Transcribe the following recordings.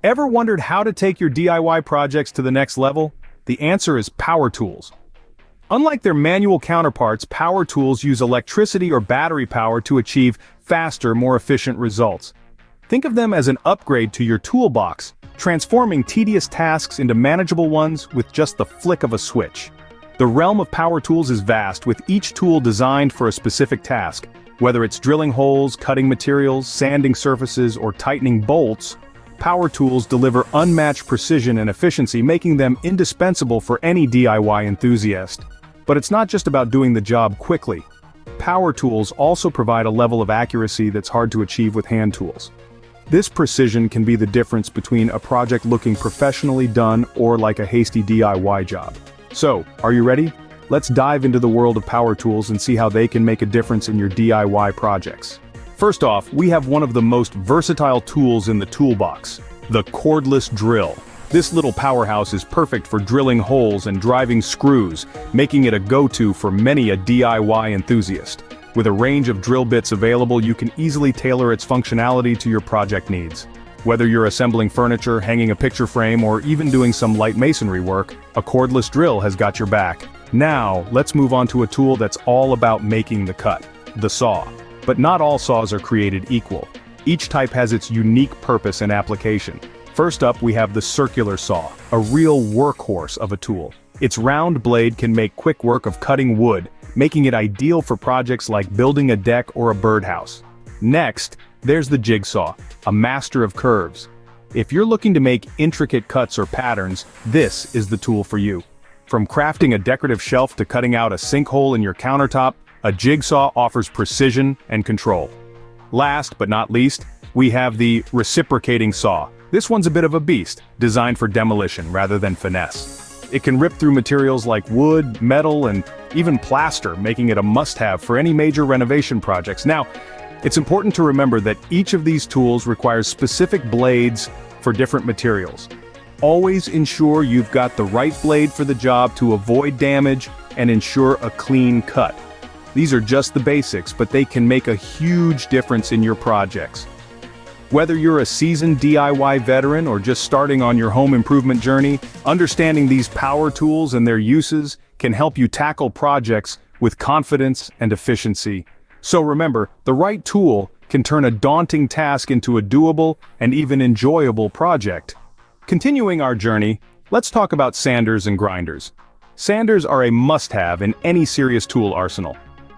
Ever wondered how to take your DIY projects to the next level? The answer is power tools. Unlike their manual counterparts, power tools use electricity or battery power to achieve faster, more efficient results. Think of them as an upgrade to your toolbox, transforming tedious tasks into manageable ones with just the flick of a switch. The realm of power tools is vast, with each tool designed for a specific task. Whether it's drilling holes, cutting materials, sanding surfaces, or tightening bolts, power tools deliver unmatched precision and efficiency, making them indispensable for any DIY enthusiast. But it's not just about doing the job quickly. Power tools also provide a level of accuracy that's hard to achieve with hand tools. This precision can be the difference between a project looking professionally done or like a hasty DIY job. So, are you ready? Let's dive into the world of power tools and see how they can make a difference in your DIY projects. First off, we have one of the most versatile tools in the toolbox, the cordless drill. This little powerhouse is perfect for drilling holes and driving screws, making it a go-to for many a DIY enthusiast. With a range of drill bits available, you can easily tailor its functionality to your project needs. Whether you're assembling furniture, hanging a picture frame, or even doing some light masonry work, a cordless drill has got your back. Now, let's move on to a tool that's all about making the cut, the saw. But not all saws are created equal. Each type has its unique purpose and application. First up, we have the circular saw, a real workhorse of a tool. Its round blade can make quick work of cutting wood, making it ideal for projects like building a deck or a birdhouse. Next, there's the jigsaw, a master of curves. If you're looking to make intricate cuts or patterns, this is the tool for you. From crafting a decorative shelf to cutting out a sinkhole in your countertop, a jigsaw offers precision and control. Last but not least, we have the reciprocating saw. This one's a bit of a beast, designed for demolition rather than finesse. It can rip through materials like wood, metal, and even plaster, making it a must-have for any major renovation projects. Now, it's important to remember that each of these tools requires specific blades for different materials. Always ensure you've got the right blade for the job to avoid damage and ensure a clean cut. These are just the basics, but they can make a huge difference in your projects. Whether you're a seasoned DIY veteran or just starting on your home improvement journey, understanding these power tools and their uses can help you tackle projects with confidence and efficiency. So remember, the right tool can turn a daunting task into a doable and even enjoyable project. Continuing our journey, let's talk about sanders and grinders. Sanders are a must-have in any serious tool arsenal.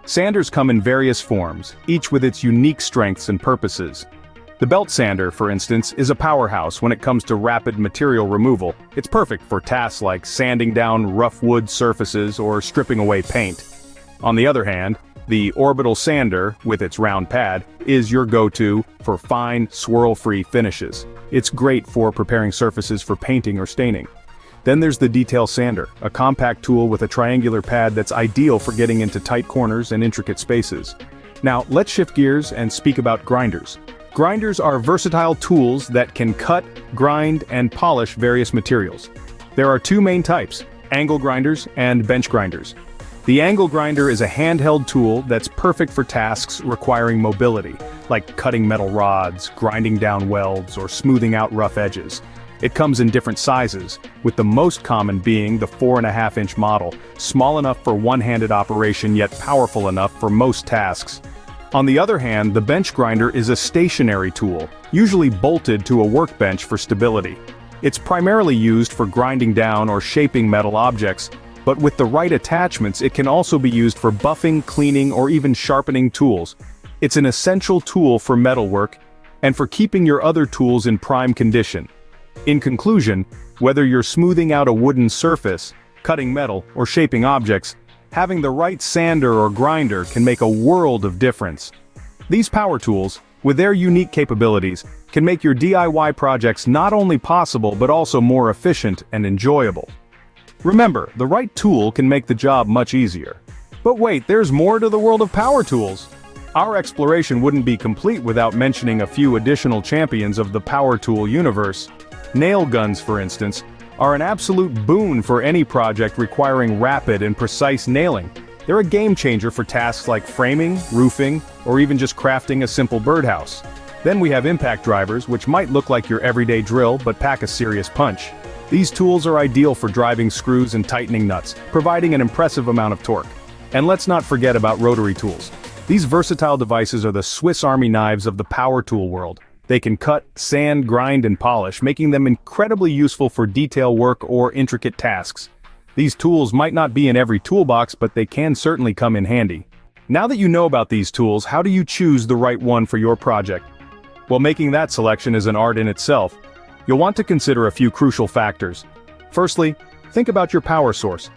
Sanders come in various forms, each with its unique strengths and purposes. The belt sander, for instance, is a powerhouse when it comes to rapid material removal. It's perfect for tasks like sanding down rough wood surfaces or stripping away paint. On the other hand, the orbital sander, with its round pad, is your go-to for fine, swirl-free finishes. It's great for preparing surfaces for painting or staining. Then there's the detail sander, a compact tool with a triangular pad that's ideal for getting into tight corners and intricate spaces. Now, let's shift gears and speak about grinders. Grinders are versatile tools that can cut, grind, and polish various materials. There are two main types, angle grinders and bench grinders. The angle grinder is a handheld tool that's perfect for tasks requiring mobility, like cutting metal rods, grinding down welds, or smoothing out rough edges. It comes in different sizes, with the most common being the 4.5-inch model, small enough for one-handed operation yet powerful enough for most tasks. On the other hand, the bench grinder is a stationary tool, usually bolted to a workbench for stability. It's primarily used for grinding down or shaping metal objects, but with the right attachments it can also be used for buffing, cleaning, or even sharpening tools. It's an essential tool for metalwork and for keeping your other tools in prime condition. In conclusion, whether you're smoothing out a wooden surface, cutting metal, or shaping objects, having the right sander or grinder can make a world of difference. These power tools, with their unique capabilities, can make your DIY projects not only possible but also more efficient and enjoyable. Remember, the right tool can make the job much easier. But wait, there's more to the world of power tools. Our exploration wouldn't be complete without mentioning a few additional champions of the power tool universe. Nail guns, for instance, are an absolute boon for any project requiring rapid and precise nailing. They're a game changer for tasks like framing, roofing, or even just crafting a simple birdhouse. Then we have impact drivers, which might look like your everyday drill but pack a serious punch. These tools are ideal for driving screws and tightening nuts, providing an impressive amount of torque. And let's not forget about rotary tools. These versatile devices are the Swiss Army knives of the power tool world. They can cut, sand, grind, and polish, making them incredibly useful for detail work or intricate tasks. These tools might not be in every toolbox, but they can certainly come in handy. Now that you know about these tools, how do you choose the right one for your project? Well, making that selection is an art in itself. You'll want to consider a few crucial factors. Firstly, think about your power source.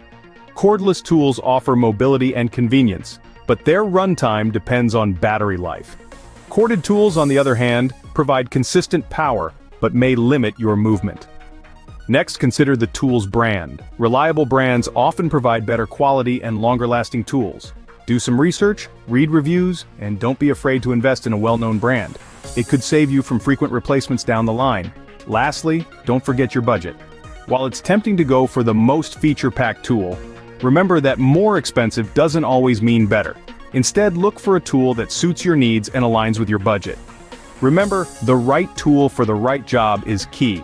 Cordless tools offer mobility and convenience, but their runtime depends on battery life. Corded tools, on the other hand, provide consistent power, but may limit your movement. Next, consider the tool's brand. Reliable brands often provide better quality and longer-lasting tools. Do some research, read reviews, and don't be afraid to invest in a well-known brand. It could save you from frequent replacements down the line. Lastly, don't forget your budget. While it's tempting to go for the most feature-packed tool, remember that more expensive doesn't always mean better. Instead, look for a tool that suits your needs and aligns with your budget. Remember, the right tool for the right job is key.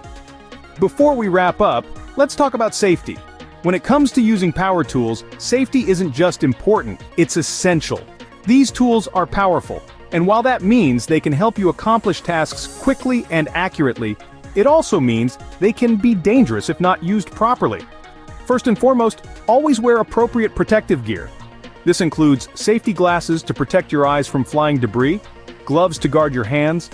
Before we wrap up, let's talk about safety. When it comes to using power tools, safety isn't just important, it's essential. These tools are powerful, and while that means they can help you accomplish tasks quickly and accurately, it also means they can be dangerous if not used properly. First and foremost, always wear appropriate protective gear. This includes safety glasses to protect your eyes from flying debris, gloves to guard your hands,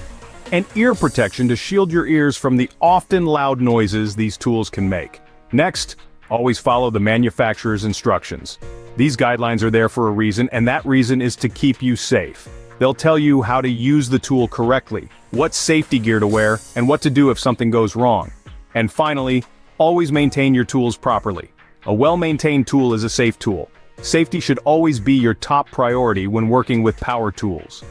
and ear protection to shield your ears from the often loud noises these tools can make. Next, always follow the manufacturer's instructions. These guidelines are there for a reason, and that reason is to keep you safe. They'll tell you how to use the tool correctly, what safety gear to wear, and what to do if something goes wrong. And finally, always maintain your tools properly. A well-maintained tool is a safe tool. Safety should always be your top priority when working with power tools.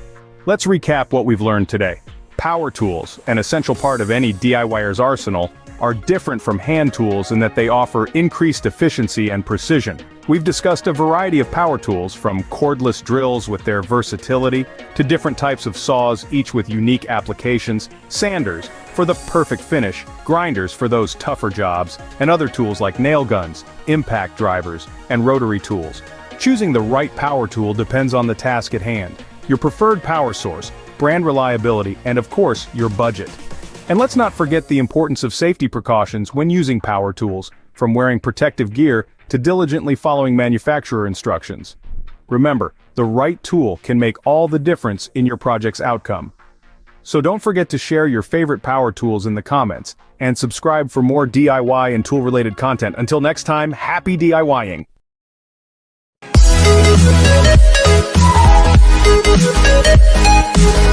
Let's recap what we've learned today. Power tools, an essential part of any DIYer's arsenal, are different from hand tools in that they offer increased efficiency and precision. We've discussed a variety of power tools, from cordless drills with their versatility, to different types of saws, each with unique applications, sanders for the perfect finish, grinders for those tougher jobs, and other tools like nail guns, impact drivers, and rotary tools. Choosing the right power tool depends on the task at hand, your preferred power source, brand reliability, and of course, your budget. And let's not forget the importance of safety precautions when using power tools, from wearing protective gear to diligently following manufacturer instructions. Remember, the right tool can make all the difference in your project's outcome. So don't forget to share your favorite power tools in the comments, and subscribe for more DIY and tool-related content. Until next time, happy DIYing! We'll be right back.